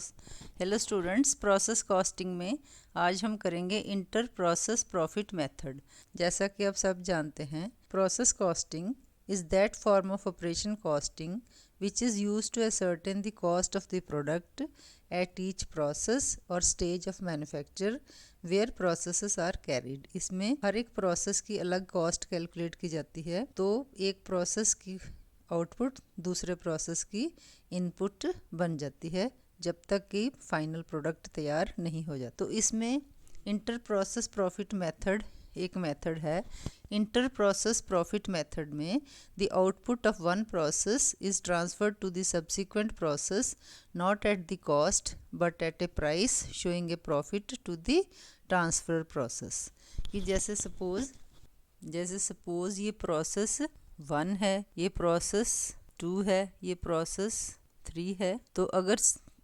Hello students, process costing में आज हम करेंगे इंटर प्रोसेस प्रॉफिट मेथड। जैसा कि आप सब जानते हैं, process costing is that form of operation costing which is use to ascertain the cost of the product at each process और stage of manufacture where processes are carried। इसमें हर एक process की अलग कॉस्ट कैलकुलेट की जाती है। तो एक प्रोसेस की आउटपुट दूसरे प्रोसेस की इनपुट बन जाती है जब तक कि फाइनल प्रोडक्ट तैयार नहीं हो जाता। तो इसमें इंटर प्रोसेस प्रॉफिट मेथड एक मेथड है। इंटर प्रोसेस प्रॉफिट मेथड में the output of one process is transferred to the subsequent process not at the cost but at a price showing a profit to the transfer process. कि जैसे suppose ये process 1 है, ये process 2 है, ये process 3 है। तो अगर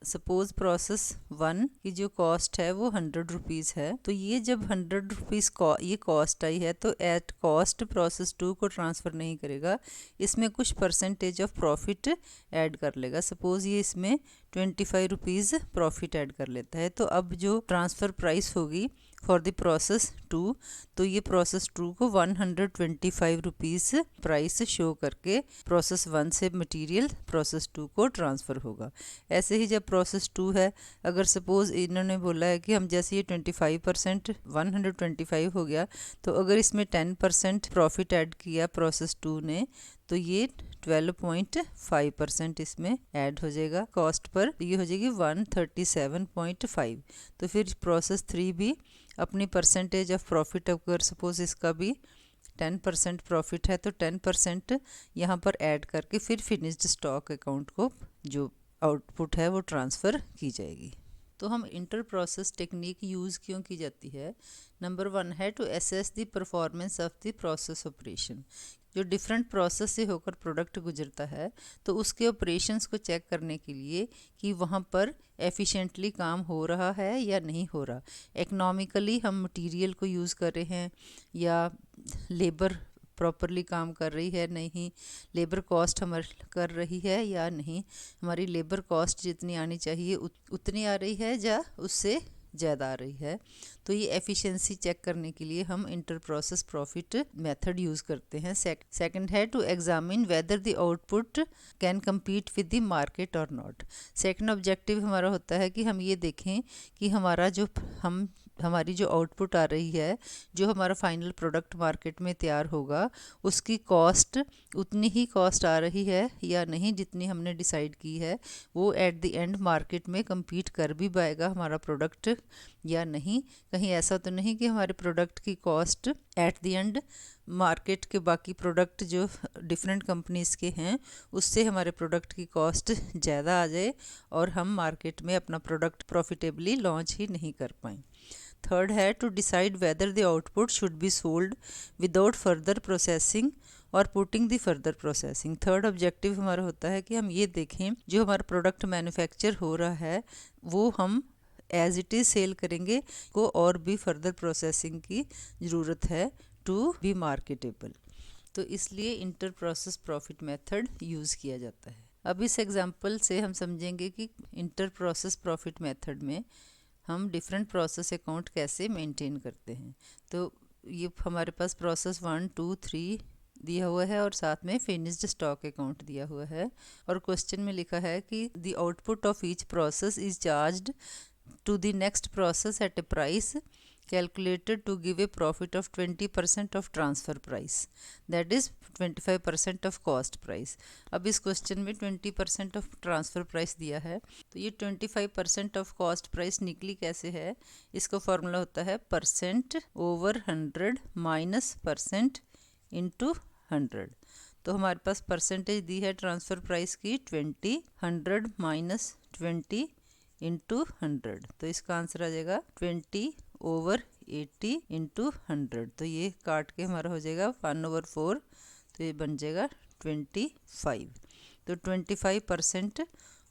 सपोज प्रोसेस 1 की जो कॉस्ट है वो 100 रुपीज़ है, तो ये जब 100 रुपीज़ ये कॉस्ट आई है तो एट कॉस्ट प्रोसेस 2 को ट्रांसफ़र नहीं करेगा, इसमें कुछ परसेंटेज ऑफ प्रॉफिट ऐड कर लेगा। सपोज ये इसमें 25 रुपीज़ प्रॉफिट ऐड कर लेता है। तो अब जो ट्रांसफ़र प्राइस होगी फॉर द प्रोसेस 2, तो ये प्रोसेस 2 को 125 रुपीज़ प्राइस शो करके प्रोसेस 1 से मटेरियल प्रोसेस 2 को ट्रांसफ़र होगा। ऐसे ही जब प्रोसेस 2 है, अगर सपोज़ इन्होंने बोला है कि हम जैसे ये 25% 125 हो गया, तो अगर इसमें 10% प्रॉफिट ऐड किया प्रोसेस 2 ने, तो ये 12.5% इसमें ऐड हो जाएगा कॉस्ट पर, ये हो जाएगी 137.5। तो फिर प्रोसेस 3 भी अपनी परसेंटेज ऑफ प्रॉफिट, अगर सपोज इसका भी 10% प्रॉफिट है तो 10% यहाँ पर ऐड करके फिर फिनिश्ड स्टॉक अकाउंट को जो आउटपुट है वो ट्रांसफ़र की जाएगी। तो हम इंटर प्रोसेस टेक्निक यूज़ क्यों की जाती है? नंबर 1 है to assess the performance of the process operation. जो डिफरेंट प्रोसेस से होकर प्रोडक्ट गुजरता है, तो उसके ऑपरेशंस को चेक करने के लिए कि वहाँ पर एफिशिएंटली काम हो रहा है या नहीं हो रहा। इकोनॉमिकली हम मटेरियल को यूज़ कर रहे हैं या लेबर प्रॉपरली काम कर रही है नहीं, लेबर कॉस्ट हमारी कर रही है या नहीं, हमारी लेबर कॉस्ट जितनी आनी चाहिए उतनी आ रही है या उससे ज़्यादा आ रही है। तो ये एफिशिएंसी चेक करने के लिए हम inter process profit method use करते हैं। सेकंड है to examine whether the output can compete with the market और नॉट। सेकंड ऑब्जेक्टिव हमारा होता है कि हम ये देखें कि हमारी जो आउटपुट आ रही है, जो हमारा फाइनल प्रोडक्ट मार्केट में तैयार होगा, उसकी कॉस्ट उतनी ही कॉस्ट आ रही है या नहीं जितनी हमने डिसाइड की है, वो एट द एंड मार्केट में कम्पीट कर भी पाएगा हमारा प्रोडक्ट या नहीं। कहीं ऐसा तो नहीं कि हमारे प्रोडक्ट की cost at the end market के बाकी प्रोडक्ट जो डिफरेंट कंपनीज़ के हैं उससे हमारे प्रोडक्ट की कॉस्ट ज़्यादा आ जाए और हम मार्केट में अपना प्रोडक्ट प्रॉफिटेबली लॉन्च ही नहीं कर पाएँ। थर्ड है to decide whether the output should be sold without further processing और putting the further processing. Third objective हमारा होता है कि हम ये देखें जो हमारा प्रोडक्ट मैन्युफैक्चर हो रहा है वो हम एज इट इज़ सेल करेंगे को और भी फर्दर प्रोसेसिंग की ज़रूरत है टू बी मार्केटेबल। तो इसलिए inter process profit method use किया जाता है। अब इस एग्जांपल से हम समझेंगे कि इंटर प्रोसेस प्रॉफिट मेथड में हम डिफरेंट प्रोसेस अकाउंट कैसे मेंटेन करते हैं। तो ये हमारे पास प्रोसेस 1, 2, 3 दिया हुआ है और साथ में फिनिश्ड स्टॉक अकाउंट दिया हुआ है, और क्वेश्चन में लिखा है कि the output of each process is charged to the next process at a price calculated to give a profit of 20% of transfer price, that is 25% of cost price। अब इस क्वेश्चन में 20% ऑफ ट्रांसफ़र प्राइस दिया है, तो ये 25% of cost price निकली कैसे है? इसका फॉर्मूला होता है percent over 100 minus percent into 100। तो हमारे पास परसेंटेज दी है ट्रांसफ़र प्राइस की 20, 100 माइनस 20 इंटू 100, तो इसका आंसर आ जाएगा 20/80 इंटू 100। तो ये काट के हमारा हो जाएगा 1/4, तो ये बन जाएगा 25। तो 25%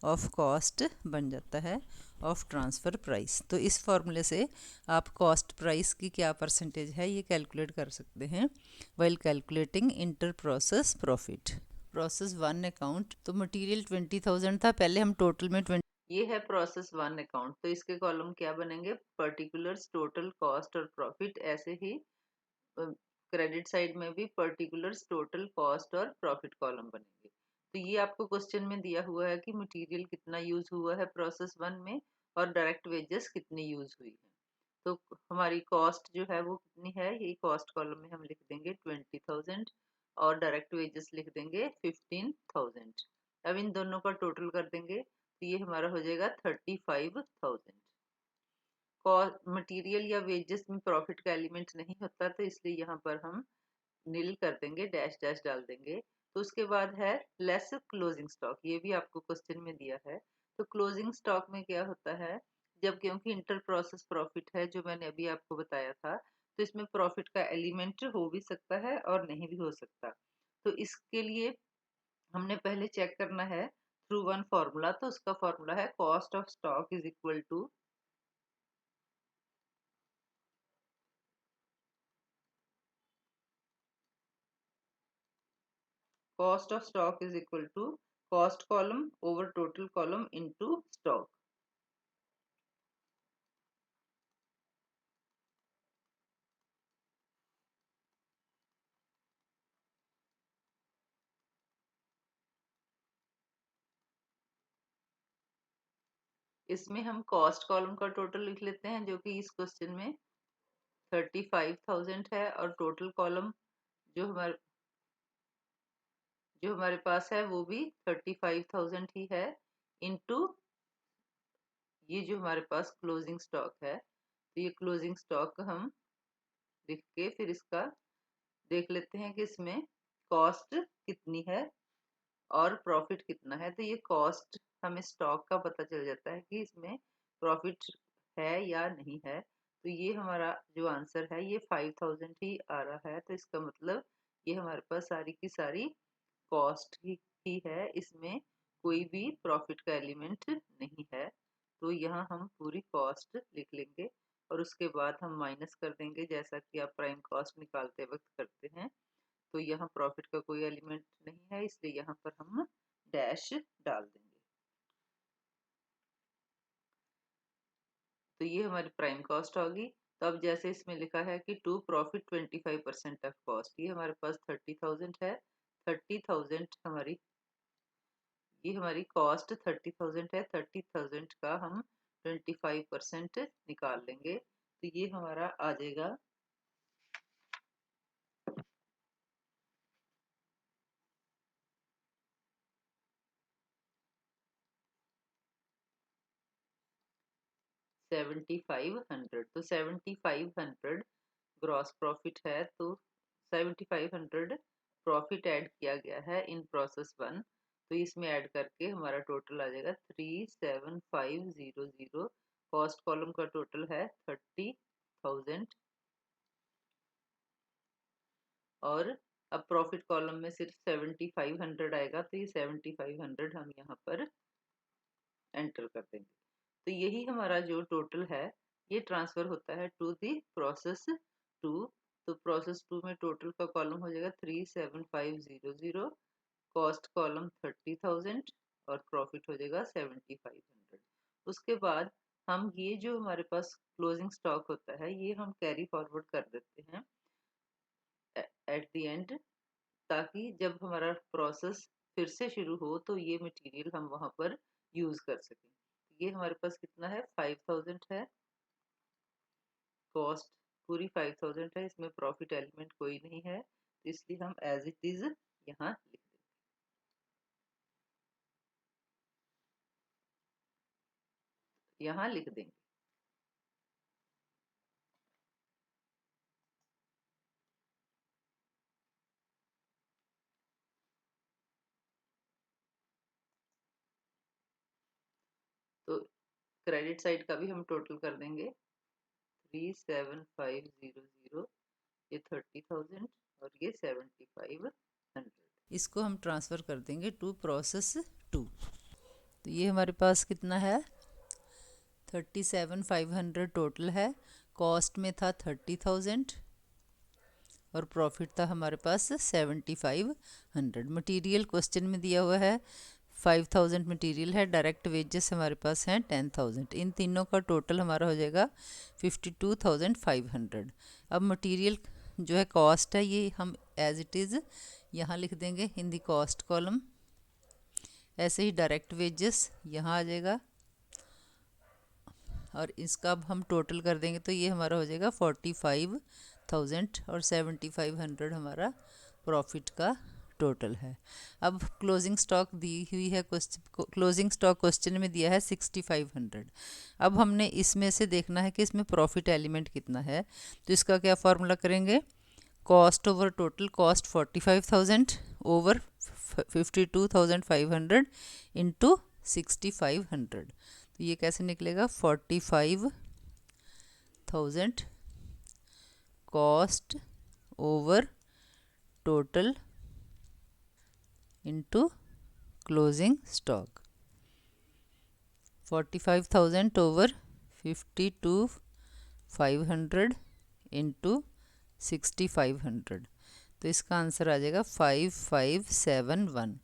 ऑफ कॉस्ट बन जाता है ऑफ ट्रांसफ़र प्राइस। तो इस फॉर्मूले से आप कॉस्ट प्राइस की क्या परसेंटेज है ये कैलकुलेट कर सकते हैं while calculating inter process profit. Process 1 account, तो मटेरियल 20,000 था, पहले हम टोटल में ये है प्रोसेस वन अकाउंट, तो इसके कॉलम क्या बनेंगे, पर्टिकुलर्स, टोटल, कॉस्ट और प्रॉफिट। ऐसे ही क्रेडिट साइड में भी पर्टिकुलर्स, टोटल, कॉस्ट और प्रॉफिट कॉलम बनेंगे। तो ये आपको क्वेश्चन में दिया हुआ है कि मटेरियल कितना यूज हुआ है प्रोसेस वन में और डायरेक्ट वेजेस कितनी यूज हुई है। तो हमारी कॉस्ट जो है वो कितनी है, ये कॉस्ट कॉलम में हम लिख देंगे 20,000 और डायरेक्ट वेजेस लिख देंगे 15,000। अब इन दोनों का टोटल कर देंगे तो ये हमारा हो जाएगा 35,000। मटेरियल या वेजेस में प्रॉफिट का एलिमेंट नहीं होता, तो इसलिए यहाँ पर हम नील कर देंगे, डैश डैश डाल देंगे। तो उसके बाद है लेस क्लोजिंग स्टॉक, ये भी आपको क्वेश्चन में दिया है। तो क्लोजिंग स्टॉक में क्या होता है, जब क्योंकि इंटर प्रोसेस प्रॉफिट है जो मैंने अभी आपको बताया था, तो इसमें प्रॉफिट का एलिमेंट हो भी सकता है और नहीं भी हो सकता। तो इसके लिए हमने पहले चेक करना है थ्रू वन फॉर्मूला। तो उसका फॉर्मूला है cost of stock is equal to cost of stock is equal to cost column over total column into stock। इसमें हम कॉस्ट कॉलम का टोटल लिख लेते हैं जो कि इस क्वेश्चन में 35,000 है, और टोटल कॉलम जो हमारे पास है वो भी 35,000 ही है, इनटू ये जो हमारे पास क्लोजिंग स्टॉक है। तो ये क्लोजिंग स्टॉक हम लिख के फिर इसका देख लेते हैं कि इसमें कॉस्ट कितनी है और प्रॉफिट कितना है। तो ये कॉस्ट हमें स्टॉक का पता चल जाता है कि इसमें प्रॉफिट है या नहीं है। तो ये हमारा जो आंसर है ये 5,000 ही आ रहा है। तो इसका मतलब ये हमारे पास सारी की सारी कॉस्ट ही है, इसमें कोई भी प्रॉफिट का एलिमेंट नहीं है। तो यहाँ हम पूरी कॉस्ट लिख लेंगे और उसके बाद हम माइनस कर देंगे जैसा कि आप प्राइम कॉस्ट निकालते वक्त करते हैं। तो यहाँ प्रॉफिट का कोई एलिमेंट नहीं है, इसलिए यहाँ पर हम डैश डाल देंगे। तो ये हमारी प्राइम कॉस्ट होगी। तो अब जैसे इसमें लिखा है कि टू प्रॉफिट 25% ऑफ कॉस्ट, ये हमारे पास 30,000 है। 30,000 हमारी कॉस्ट 30,000 है। 30,000 का हम 25% निकाल लेंगे, तो ये हमारा आ जाएगा 7,500। तो 7,500 ग्रॉस प्रॉफिट है, तो 7,500 प्रॉफिट ऐड किया गया है इन प्रोसेस वन। तो इसमें ऐड करके हमारा टोटल आ जाएगा 3,7,500। कॉस्ट कॉलम का टोटल है 30,000 और अब प्रॉफिट कॉलम में सिर्फ 7,500 आएगा, तो ये 7,500 हम यहाँ पर एंटर कर देंगे। तो यही हमारा जो टोटल है ये ट्रांसफर होता है टू दी प्रोसेस टू। तो प्रोसेस टू में टोटल का कॉलम हो जाएगा 3,7,500, कॉस्ट कॉलम 30,000 और प्रॉफिट हो जाएगा 7,500। उसके बाद हम ये जो हमारे पास क्लोजिंग स्टॉक होता है ये हम कैरी फॉरवर्ड कर देते हैं एट द एंड, ताकि जब हमारा प्रोसेस फिर से शुरू हो तो ये मटेरियल हम वहां पर यूज कर सकें। ये हमारे पास कितना है, 5,000 है। कॉस्ट पूरी 5,000 है, इसमें प्रॉफिट एलिमेंट कोई नहीं है, तो इसलिए हम एज इट इज यहाँ लिख देंगे। यहाँ लिख देंगे। तो क्रेडिट साइड का भी हम टोटल कर देंगे 3,7,500, ये 30,000 और ये 7,500। इसको हम ट्रांसफ़र कर देंगे टू प्रोसेस टू। तो ये हमारे पास कितना है, 37,500 टोटल है। कॉस्ट में था 30,000 और प्रॉफिट था हमारे पास 7,500। मटेरियल क्वेश्चन में दिया हुआ है 5000 मटेरियल है, डायरेक्ट वेजेस हमारे पास हैं 10,000। इन तीनों का टोटल हमारा हो जाएगा 52,500। अब मटेरियल जो है कॉस्ट है, ये हम एज इट इज़ यहाँ लिख देंगे इन दी कॉस्ट कॉलम। ऐसे ही डायरेक्ट वेजेस यहाँ आ जाएगा और इसका अब हम टोटल कर देंगे तो ये हमारा हो जाएगा 45,000 और 7,500 हमारा प्रॉफिट का टोटल है। अब क्लोजिंग स्टॉक दी हुई है, क्लोजिंग स्टॉक क्वेश्चन में दिया है 6,500। अब हमने इसमें से देखना है कि इसमें प्रॉफिट एलिमेंट कितना है, तो इसका क्या फार्मूला करेंगे, cost over total, cost 45,000 over 52,500 into 6,500। तो ये कैसे निकलेगा, 45,000 cost over total into closing stock. 45,000 over 52,500 into 6,500। तो इसका आंसर आ जाएगा 5571।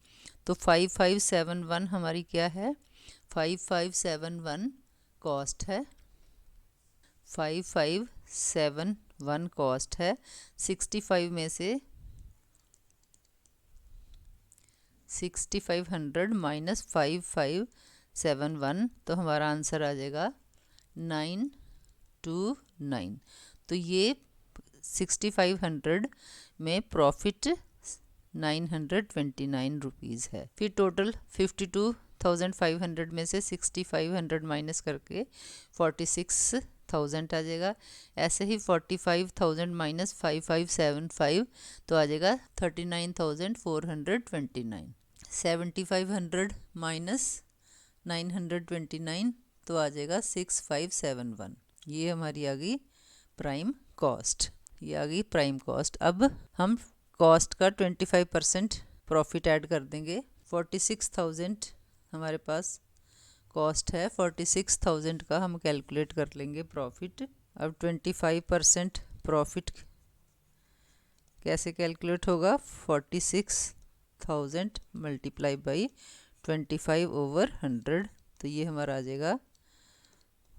तो 5571 हमारी क्या है, 5571 कॉस्ट है, 5571 कॉस्ट है। 65 में से 6,500 माइनस 5571, तो हमारा आंसर आ जाएगा 929। तो ये 6,500 में प्रॉफिट 929 रुपीज़ है। फिर टोटल 52,500 में से 6,500 माइनस करके 46,000 आ जाएगा। ऐसे ही 45,000 माइनस 5575 तो आ जाएगा 39,429। 7,500 माइनस 929 तो आ जाएगा 6,571। ये हमारी आ गई प्राइम कॉस्ट, ये आ गई प्राइम कॉस्ट। अब हम कॉस्ट का 25% प्रॉफिट ऐड कर देंगे। 46,000 हमारे पास कॉस्ट है, 46,000 का हम कैलकुलेट कर लेंगे प्रॉफिट। अब 25% प्रॉफिट कैसे कैलकुलेट होगा, 46,000 मल्टीप्लाई बाई 25 ओवर 100, तो ये हमारा आ जाएगा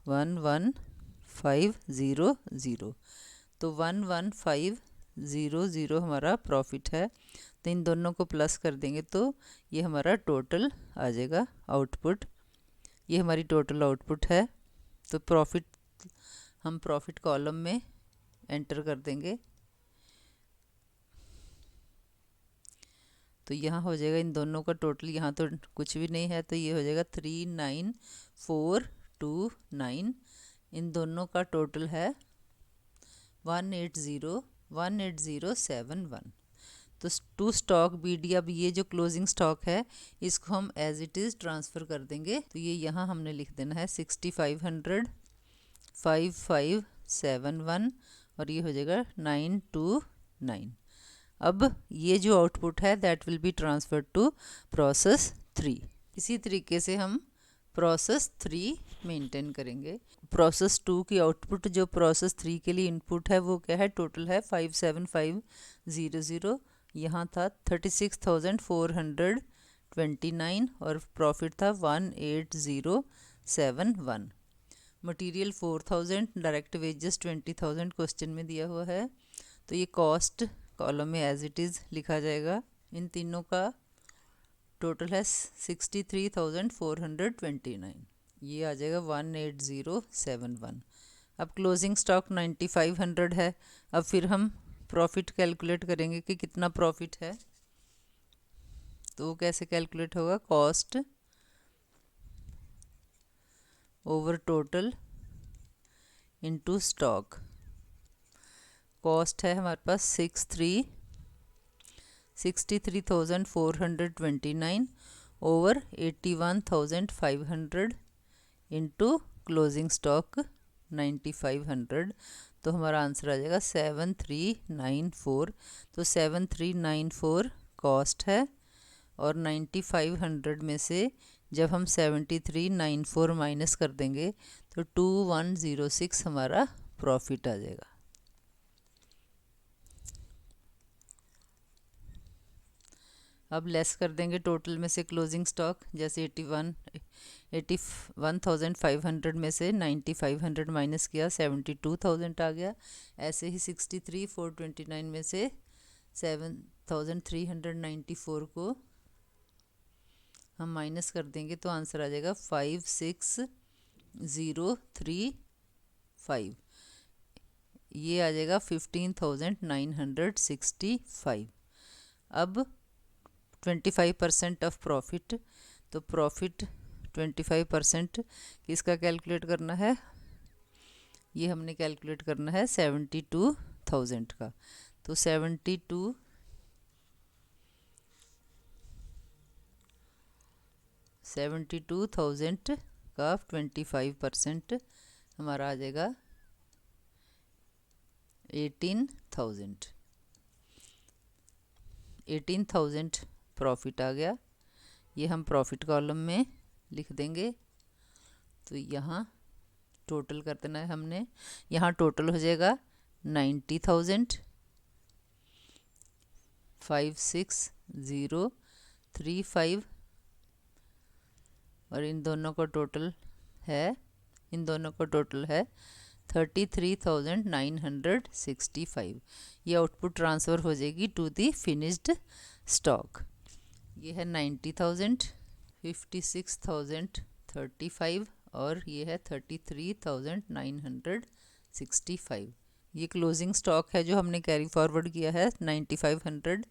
11,500। तो 11,500 हमारा प्रॉफिट है। तो इन दोनों को प्लस कर देंगे तो ये हमारा टोटल आ जाएगा आउटपुट। ये हमारी टोटल आउटपुट है। तो प्रॉफिट हम प्रॉफिट कॉलम में एंटर कर देंगे, तो यहाँ हो जाएगा इन दोनों का टोटल, यहाँ तो कुछ भी नहीं है तो ये हो जाएगा 39,429। इन दोनों का टोटल है 180,71। तो टू स्टॉक BD, अब ये जो क्लोजिंग स्टॉक है इसको हम एज इट इज़ ट्रांसफ़र कर देंगे। तो ये यहाँ हमने लिख देना है 6,500 5571 और ये हो जाएगा 929। अब ये जो आउटपुट है that will be transferred to process 3। इसी तरीके से हम प्रोसेस 3 मेंटेन करेंगे। प्रोसेस 2 की आउटपुट जो प्रोसेस 3 के लिए इनपुट है वो क्या है, टोटल है 57500, यहाँ था 36,429 और प्रॉफिट था 18071। मटेरियल 4,000, डायरेक्ट वेजेस 20,000 क्वेश्चन में दिया हुआ है। तो ये कॉस्ट कॉलम में एज इट इज़ लिखा जाएगा। इन तीनों का टोटल है 63,429, ये आ जाएगा 18071। अब क्लोजिंग स्टॉक 9,500 है। अब फिर हम प्रॉफिट कैलकुलेट करेंगे कि कितना प्रॉफिट है, तो वो कैसे कैलकुलेट होगा, cost over total into stock. Cost है हमारे पास 63,429 ओवर 81,500 इंटू क्लोजिंग स्टॉक 9,500, तो हमारा आंसर आ जाएगा 7394। तो 7394 कॉस्ट है और 9,500 में से जब हम 7394 माइनस कर देंगे तो 2106 हमारा प्रॉफिट आ जाएगा। अब लेस कर देंगे टोटल में से क्लोजिंग स्टॉक, जैसे 81,500 में से 9,500 माइनस किया 72,000 आ गया। ऐसे ही 63,429 में से 7,394 को हम माइनस कर देंगे तो आंसर आ जाएगा 5,6,035। ये आ जाएगा 15,965। अब 25% ऑफ प्रॉफिट, तो प्रॉफिट 25% किसका कैलकुलेट करना है, ये हमने कैलकुलेट करना है 72,000 का। तो 72,000 का 25% हमारा आ जाएगा 18,000 प्रॉफिट आ गया। ये हम प्रॉफिट कॉलम में लिख देंगे। तो यहाँ टोटल कर देना है हमने, यहाँ टोटल हो जाएगा 90,000, 56,035 और इन दोनों का टोटल है 33,965। ये आउटपुट ट्रांसफ़र हो जाएगी टू दी फिनिश्ड स्टॉक। ये है 90,000, 56,035 और ये है 33,965। ये क्लोजिंग स्टॉक है जो हमने कैरी फॉरवर्ड किया है 9,500।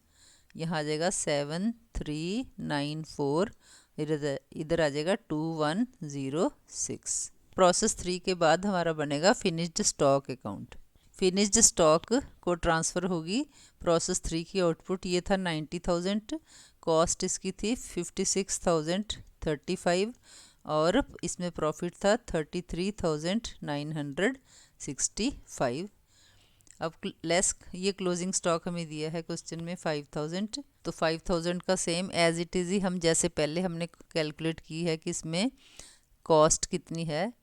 यहाँ आ जाएगा 7,394, इधर आ जाएगा 2,106। प्रोसेस 3 के बाद हमारा बनेगा finished stock account. Finished stock को ट्रांसफ़र होगी प्रोसेस 3 की आउटपुट। ये था 90,000, कॉस्ट इसकी थी 56,035 और इसमें प्रॉफिट था 33,965। अब लेस ये क्लोजिंग स्टॉक हमें दिया है क्वेश्चन में 5,000, तो 5,000 का सेम एज इट इज़ ही हम जैसे पहले हमने कैलकुलेट की है कि इसमें कॉस्ट कितनी है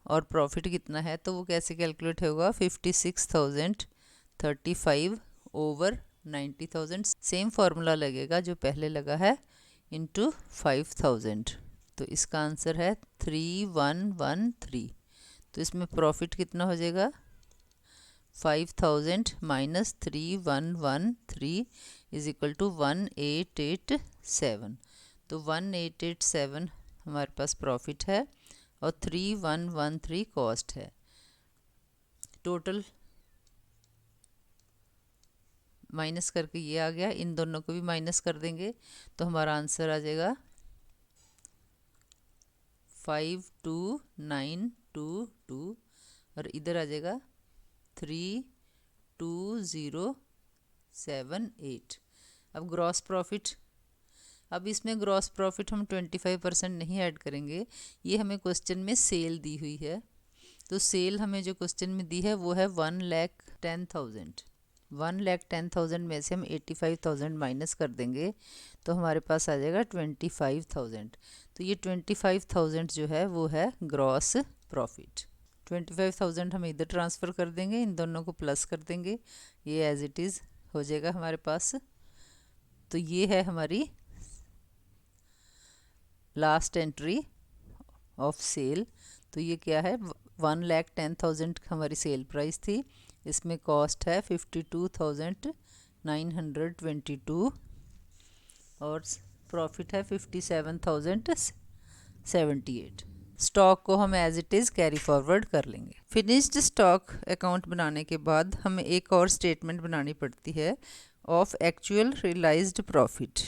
और प्रॉफिट कितना है, तो वो कैसे कैलकुलेट होगा 56,035 ओवर 90,000। सेम फार्मूला लगेगा जो पहले लगा है इंटू 5,000। तो इसका आंसर है 3,113। तो इसमें प्रॉफिट कितना हो जाएगा 5,000 माइनस 3,113 इज इक्वल टू 1,887। तो 1,887 हमारे पास प्रॉफिट है और 3,113 कॉस्ट है। टोटल माइनस करके ये आ गया, इन दोनों को भी माइनस कर देंगे तो हमारा आंसर आ जाएगा 5,2922 और इधर आ जाएगा 3,2078। अब ग्रॉस प्रॉफिट, अब इसमें ग्रॉस प्रॉफिट हम 25% नहीं ऐड करेंगे, ये हमें क्वेश्चन में सेल दी हुई है। तो सेल हमें जो क्वेश्चन में दी है वो है 1,10,000। 1,10,000 में से हम 85,000 माइनस कर देंगे तो हमारे पास आ जाएगा 25,000। तो ये 25,000 जो है वो है ग्रॉस प्रॉफिट। 25,000 हम इधर ट्रांसफ़र कर देंगे, इन दोनों को प्लस कर देंगे, ये एज इट इज़ हो जाएगा हमारे पास। तो ये है हमारी लास्ट एंट्री ऑफ सेल। तो ये क्या है 1,10,000 हमारी सेल प्राइस थी, इसमें कॉस्ट है 52,922 और प्रॉफिट है 57,078। स्टॉक को हम as it is carry forward कर लेंगे। फिनिश्ड स्टॉक अकाउंट बनाने के बाद हमें एक और स्टेटमेंट बनानी पड़ती है ऑफ एक्चुअल रियलाइज्ड प्रॉफिट।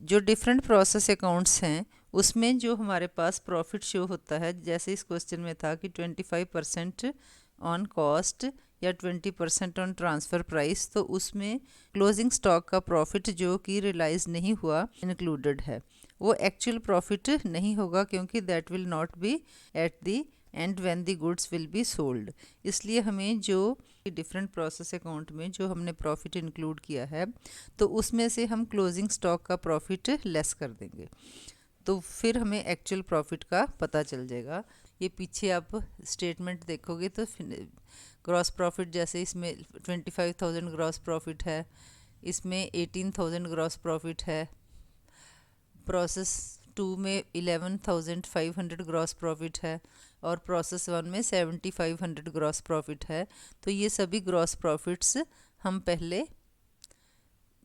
जो डिफरेंट प्रोसेस अकाउंट्स हैं उसमें जो हमारे पास प्रॉफिट शो होता है, जैसे इस क्वेश्चन में था कि 25% ऑन कॉस्ट या 20% ऑन ट्रांसफ़र प्राइस, तो उसमें क्लोजिंग स्टॉक का प्रॉफिट जो कि रियलाइज नहीं हुआ इंक्लूडेड है। वो एक्चुअल प्रॉफिट नहीं होगा क्योंकि that will not be at the end when the goods will be sold. इसलिए हमें जो डिफरेंट प्रोसेस अकाउंट में जो हमने प्रॉफिट इंक्लूड किया है तो उसमें से हम क्लोजिंग स्टॉक का प्रॉफिट लेस कर देंगे, तो फिर हमें एक्चुअल प्रॉफिट का पता चल जाएगा। ये पीछे आप स्टेटमेंट देखोगे तो ग्रॉस प्रॉफिट, जैसे इसमें 25,000 ग्रॉस प्रॉफिट है, इसमें 18,000 ग्रॉस प्रॉफिट है। प्रोसेस 2 में 11,500 ग्रॉस प्रॉफिट है और प्रोसेस 1 में 7,500 ग्रॉस प्रॉफिट है। तो ये सभी ग्रॉस प्रॉफिट्स हम पहले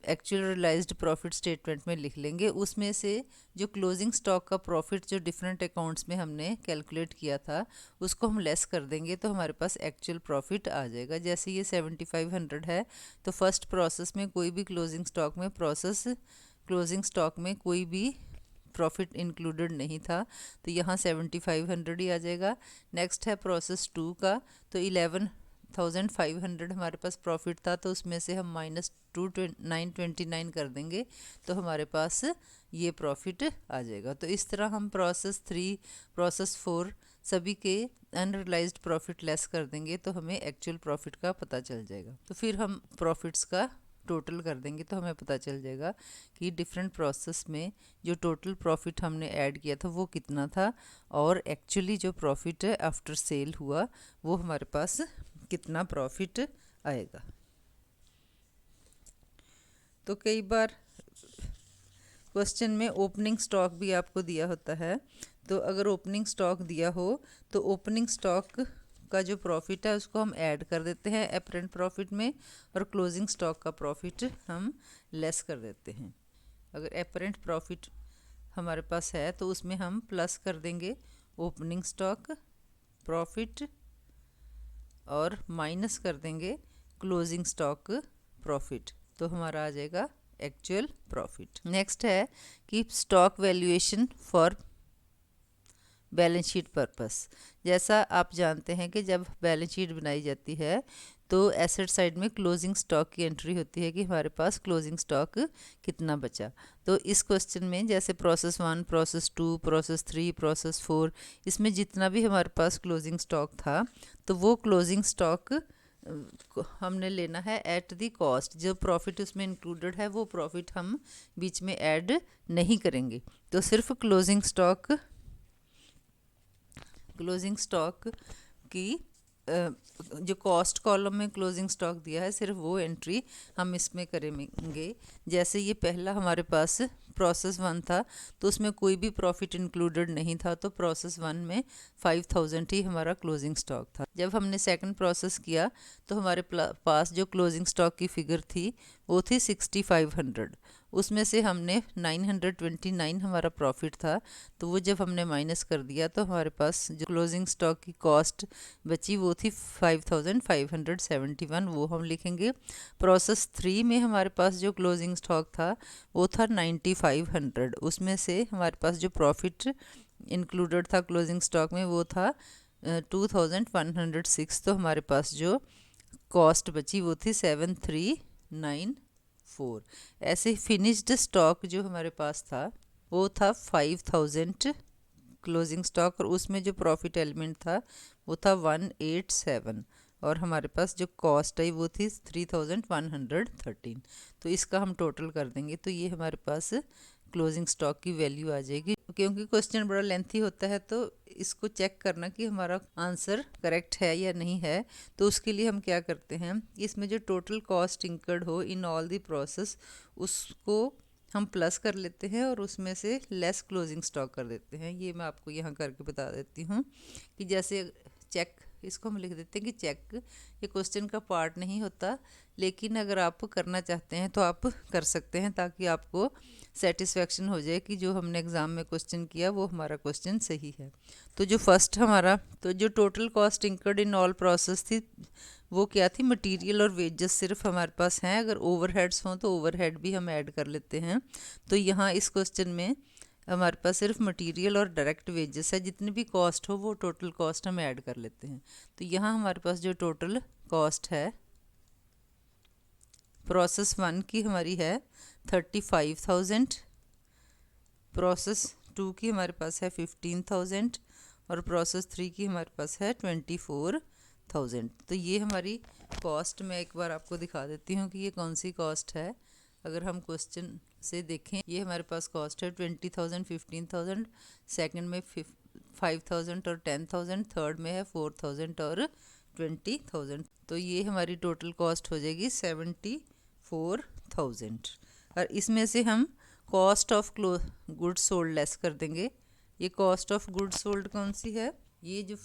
एक्चुअल रियलाइज्ड प्रॉफिट स्टेटमेंट में लिख लेंगे। उसमें से जो क्लोजिंग स्टॉक का प्रॉफिट जो डिफरेंट अकाउंट्स में हमने कैलकुलेट किया था उसको हम लेस कर देंगे तो हमारे पास एक्चुअल प्रॉफिट आ जाएगा। जैसे ये 7,500 है तो फर्स्ट प्रोसेस में कोई भी क्लोजिंग स्टॉक में कोई भी प्रॉफिट इंक्लूडेड नहीं था तो यहाँ 7,500 ही आ जाएगा। नेक्स्ट है प्रोसेस 2 का, तो 11,500 हमारे पास प्रॉफिट था तो उसमें से हम -929 कर देंगे तो हमारे पास ये प्रॉफिट आ जाएगा। तो इस तरह हम प्रोसेस 3 प्रोसेस 4 सभी के अनरियलाइज्ड प्रॉफिट लेस कर देंगे तो हमें एक्चुअल प्रॉफिट का पता चल जाएगा। तो फिर हम प्रॉफिट्स का टोटल कर देंगे तो हमें पता चल जाएगा कि डिफरेंट प्रोसेस में जो टोटल प्रॉफिट हमने ऐड किया था वो कितना था और एक्चुअली जो प्रॉफिट है आफ्टर सेल हुआ वो हमारे पास कितना प्रॉफिट आएगा। तो कई बार क्वेश्चन में ओपनिंग स्टॉक भी आपको दिया होता है, तो अगर ओपनिंग स्टॉक दिया हो तो ओपनिंग स्टॉक का जो प्रॉफिट है उसको हम ऐड कर देते हैं अपरेंट प्रॉफिट में और क्लोजिंग स्टॉक का प्रॉफिट हम लेस कर देते हैं। अगर अपरेंट प्रॉफिट हमारे पास है तो उसमें हम प्लस कर देंगे ओपनिंग स्टॉक प्रॉफिट और माइनस कर देंगे क्लोजिंग स्टॉक प्रॉफिट, तो हमारा आ जाएगा एक्चुअल प्रॉफिट। नेक्स्ट है कि stock valuation for balance sheet purpose. जैसा आप जानते हैं कि जब बैलेंस शीट बनाई जाती है तो एसेट साइड में क्लोजिंग स्टॉक की एंट्री होती है कि हमारे पास क्लोजिंग स्टॉक कितना बचा। तो इस क्वेश्चन में जैसे प्रोसेस 1, प्रोसेस 2, प्रोसेस 3, प्रोसेस 4, इसमें जितना भी हमारे पास क्लोजिंग स्टॉक था तो वो क्लोजिंग स्टॉक हमने लेना है एट द कॉस्ट। जो प्रॉफिट उसमें इंक्लूडेड है वो प्रॉफिट हम बीच में ऐड नहीं करेंगे। तो सिर्फ क्लोजिंग स्टॉक की जो कॉस्ट कॉलम में क्लोजिंग स्टॉक दिया है सिर्फ वो एंट्री हम इसमें करेंगे। जैसे ये पहला हमारे पास प्रोसेस 1 था तो उसमें कोई भी प्रॉफिट इंक्लूडेड नहीं था तो प्रोसेस 1 में 5,000 ही हमारा क्लोजिंग स्टॉक था। जब हमने सेकंड प्रोसेस किया तो हमारे पास जो क्लोजिंग स्टॉक की फिगर थी वो थी 6,500, उसमें से हमने 929 हमारा प्रॉफिट था तो वो जब हमने माइनस कर दिया तो हमारे पास जो क्लोजिंग स्टॉक की कॉस्ट बची वो थी 5,571, वो हम लिखेंगे। प्रोसेस 3 में हमारे पास जो क्लोजिंग स्टॉक था वो था 9,500, उसमें से हमारे पास जो प्रॉफिट इंक्लूडेड था क्लोजिंग स्टॉक में वो था 2,106, तो हमारे पास जो कॉस्ट बची वो थी 7,394। ऐसे फिनिश्ड स्टॉक जो हमारे पास था वो था 5,000 क्लोजिंग स्टॉक और उसमें जो प्रॉफिट एलिमेंट था वो था 187 और हमारे पास जो कॉस्ट आई वो थी 3,113। तो इसका हम टोटल कर देंगे तो ये हमारे पास क्लोजिंग स्टॉक की वैल्यू आ जाएगी। क्योंकि क्वेश्चन बड़ा लेंथी होता है तो इसको चेक करना कि हमारा आंसर करेक्ट है या नहीं है, तो उसके लिए हम क्या करते हैं, इसमें जो टोटल कॉस्ट इंकर्ड हो इन ऑल द प्रोसेस उसको हम प्लस कर लेते हैं और उसमें से लेस क्लोजिंग स्टॉक कर देते हैं। ये मैं आपको यहाँ करके बता देती हूँ कि जैसे चेक, इसको हम लिख देते हैं कि चेक, ये क्वेश्चन का पार्ट नहीं होता लेकिन अगर आप करना चाहते हैं तो आप कर सकते हैं ताकि आपको सेटिस्फेक्शन हो जाए कि जो हमने एग्ज़ाम में क्वेश्चन किया वो हमारा क्वेश्चन सही है। तो जो फर्स्ट हमारा जो total cost incurred in all process थी वो क्या थी, मटेरियल और वेजेस सिर्फ हमारे पास हैं। अगर ओवरहेड्स हों तो ओवरहेड भी हम ऐड कर लेते हैं। तो यहाँ इस क्वेश्चन में हमारे पास सिर्फ मटेरियल और डायरेक्ट वेजेस है, जितनी भी कॉस्ट हो वो टोटल कॉस्ट हम ऐड कर लेते हैं। तो यहाँ हमारे पास जो टोटल कॉस्ट है प्रोसेस 1 की हमारी है 35,000, प्रोसेस 2 की हमारे पास है 15,000 और प्रोसेस 3 की हमारे पास है 24,000। तो ये हमारी कॉस्ट मैं एक बार आपको दिखा देती हूँ कि ये कौन सी कॉस्ट है। अगर हम क्वेश्चन से देखें ये हमारे पास कॉस्ट है 20,000, 15,000, सेकंड में 5,000 और 10,000, थर्ड में है 4,000 और 20,000। तो ये हमारी टोटल कॉस्ट हो जाएगी 74,000। 1000 और इसमें से हम cost of goods sold less कर देंगे। ये कॉस्ट ऑफ गुड्स सोल्ड कौन सी है? ये जो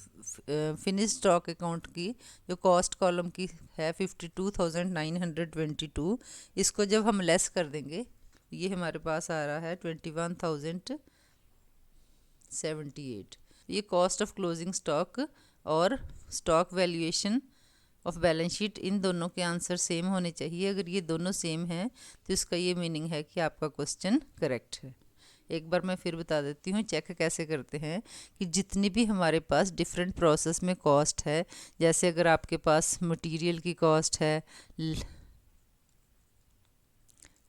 फिनिश स्टॉक अकाउंट की जो कॉस्ट कॉलम की है 52,922, इसको जब हम लेस कर देंगे ये हमारे पास आ रहा है 21,078। ये कॉस्ट ऑफ क्लोजिंग स्टॉक और stock valuation of balance sheet, इन दोनों के आंसर सेम होने चाहिए। अगर ये दोनों सेम हैं तो इसका ये मीनिंग है कि आपका क्वेश्चन करेक्ट है। एक बार मैं फिर बता देती हूँ चेक कैसे करते हैं कि जितनी भी हमारे पास डिफरेंट प्रोसेस में कॉस्ट है, जैसे अगर आपके पास मटेरियल की कॉस्ट है,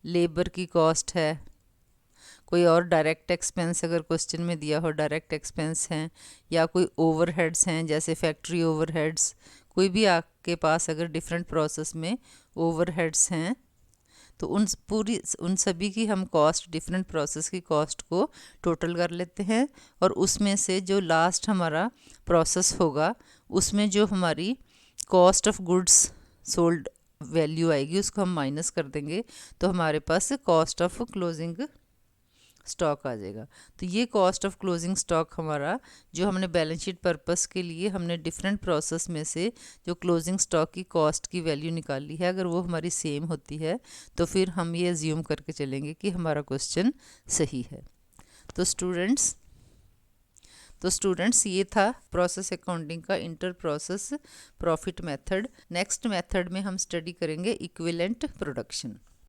लेबर की कॉस्ट है, कोई और डायरेक्ट एक्सपेंस अगर क्वेश्चन में दिया हो डायरेक्ट एक्सपेंस हैं, या कोई ओवरहेड्स हैं जैसे फैक्ट्री ओवरहेड्स, कोई भी आपके पास अगर डिफरेंट प्रोसेस में ओवरहेड्स हैं तो उन सभी की हम कॉस्ट, डिफरेंट प्रोसेस की कॉस्ट को टोटल कर लेते हैं और उसमें से जो लास्ट हमारा प्रोसेस होगा उसमें जो हमारी cost of goods sold value आएगी उसको हम माइनस कर देंगे तो हमारे पास कॉस्ट ऑफ क्लोजिंग स्टॉक आ जाएगा। तो ये कॉस्ट ऑफ क्लोजिंग स्टॉक हमारा जो हमने बैलेंस शीट पर्पस के लिए हमने डिफरेंट प्रोसेस में से जो क्लोजिंग स्टॉक की कॉस्ट की वैल्यू निकाली है, अगर वो हमारी सेम होती है तो फिर हम ये अज्यूम करके चलेंगे कि हमारा क्वेश्चन सही है। तो स्टूडेंट्स ये था प्रोसेस अकाउंटिंग का inter process profit method. Next method में हम स्टडी करेंगे इक्विवेलेंट प्रोडक्शन।